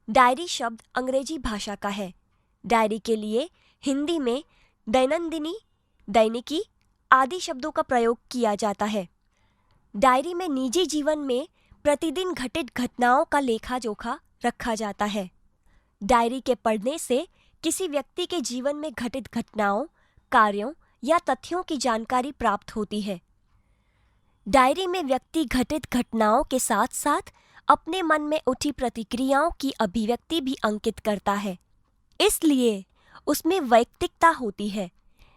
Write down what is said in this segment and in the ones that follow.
Diary शब्द अंग्रेजी भाषा का है। डायरी के लिए हिंदी में दैनंदिनी, दैनिकी आदि शब्दों का प्रयोग किया जाता है। डायरी में निजी जीवन में प्रतिदिन घटित घटनाओं का लेखा जोखा रखा जाता है। डायरी के पढ़ने से किसी व्यक्ति के जीवन में घटित घटनाओं, कार्यों या तथ्यों की जानकारी प्राप्त होती है। डायरी में व्यक्ति घटित घटनाओं के साथ साथ अपने मन में उठी प्रतिक्रियाओं की अभिव्यक्ति भी अंकित करता है, इसलिए उसमें वैयक्तिकता होती है।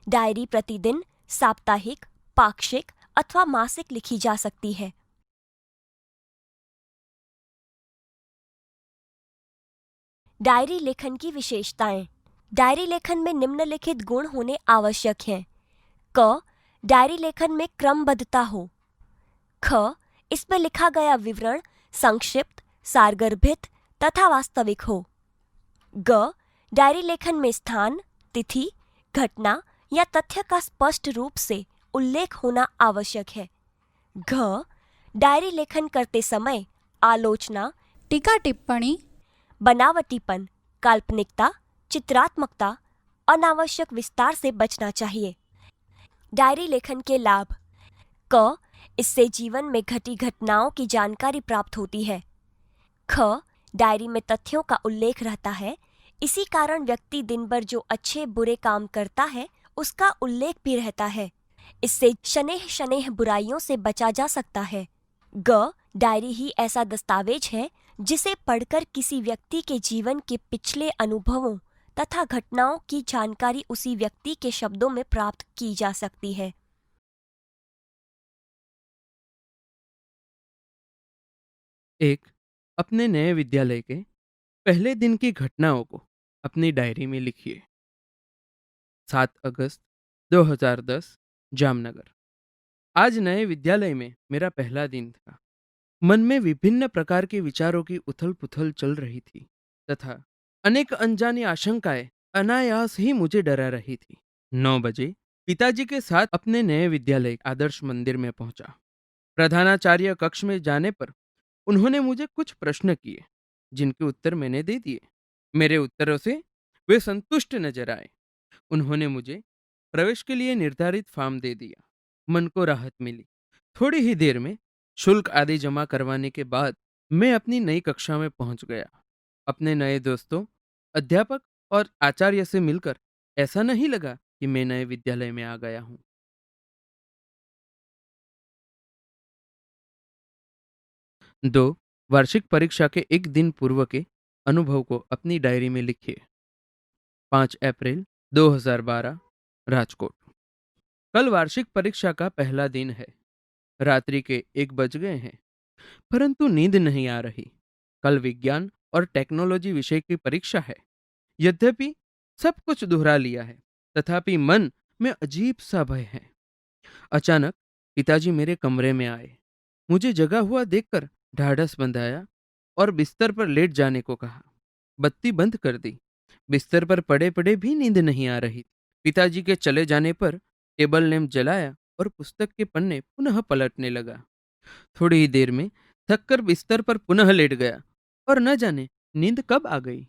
डायरी प्रतिदिन, साप्ताहिक, पाक्षिक अथवा मासिक लिखी जा सकती है। डायरी लेखन की विशेषताएं। डायरी लेखन में निम्नलिखित गुण होने आवश्यक हैं। क. डायरी लेखन में क्रमबद्धता हो। ख. इसमें लिखा गया विवरण संक्षिप्त, सारगर्भित तथा वास्तविक हो। ग. डायरी लेखन में स्थान, तिथि, घटना या तथ्य का स्पष्ट रूप से उल्लेख होना आवश्यक है। घ. डायरी लेखन करते समय आलोचना, टीका टिप्पणी, बनावटीपन, काल्पनिकता, चित्रात्मकता, अनावश्यक विस्तार से बचना चाहिए। डायरी लेखन के लाभ। क. इससे जीवन में घटी घटनाओं की जानकारी प्राप्त होती है। ख. डायरी में तथ्यों का उल्लेख रहता है, इसी कारण व्यक्ति दिन भर जो अच्छे बुरे काम करता है उसका उल्लेख भी रहता है। इससे शनेह शनेह बुराइयों से बचा जा सकता है। ग. डायरी ही ऐसा दस्तावेज है जिसे पढ़कर किसी व्यक्ति के जीवन के पिछले अनुभवों तथा घटनाओं की जानकारी उसी व्यक्ति के शब्दों में प्राप्त की जा सकती है। एक, अपने नए विद्यालय के पहले दिन की घटनाओं को अपनी डायरी में लिखिए। 7 अगस्त 2010, जामनगर। आज नए विद्यालय में मेरा पहला दिन था। मन में विभिन्न प्रकार के विचारों की उथल-पुथल चल रही थी तथा अनेक अनजानी आशंकाएं अनायास ही मुझे डरा रही थी। 9 बजे पिताजी के साथ अपने नए विद्यालय आदर्श मंदिर में पहुंचा। प्रधानाचार्य कक्ष में जाने पर उन्होंने मुझे कुछ प्रश्न किए, जिनके उत्तर मैंने दे दिए। मेरे उत्तरों से वे संतुष्ट नजर आए। उन्होंने मुझे प्रवेश के लिए निर्धारित फॉर्म दे दिया। मन को राहत मिली। थोड़ी ही देर में शुल्क आदि जमा करवाने के बाद मैं अपनी नई कक्षा में पहुंच गया। अपने नए दोस्तों, अध्यापक और आचार्य से मिलकर ऐसा नहीं लगा कि मैं नए विद्यालय में आ गया हूं। 2. वार्षिक परीक्षा के एक दिन पूर्व के अनुभव को अपनी डायरी में लिखिए। 5 अप्रैल 2012, राजकोट। कल वार्षिक परीक्षा का पहला दिन है। रात्रि के 1 बज गए हैं, परंतु नींद नहीं आ रही। कल विज्ञान और टेक्नोलॉजी विषय की परीक्षा है। यद्यपि सब कुछ दोहरा लिया है, तथापि मन में अजीब सा भय है। अचानक पिताजी मेरे कमरे में आए। मुझे जगा हुआ देखकर ढाढ़स बंधाया और बिस्तर पर लेट जाने को कहा। बत्ती बंद कर दी। बिस्तर पर पड़े पड़े भी नींद नहीं आ रही। पिताजी के चले जाने पर टेबल लैंप जलाया और पुस्तक के पन्ने पुनः पलटने लगा। थोड़ी ही देर में थककर बिस्तर पर पुनः लेट गया और न जाने नींद कब आ गई।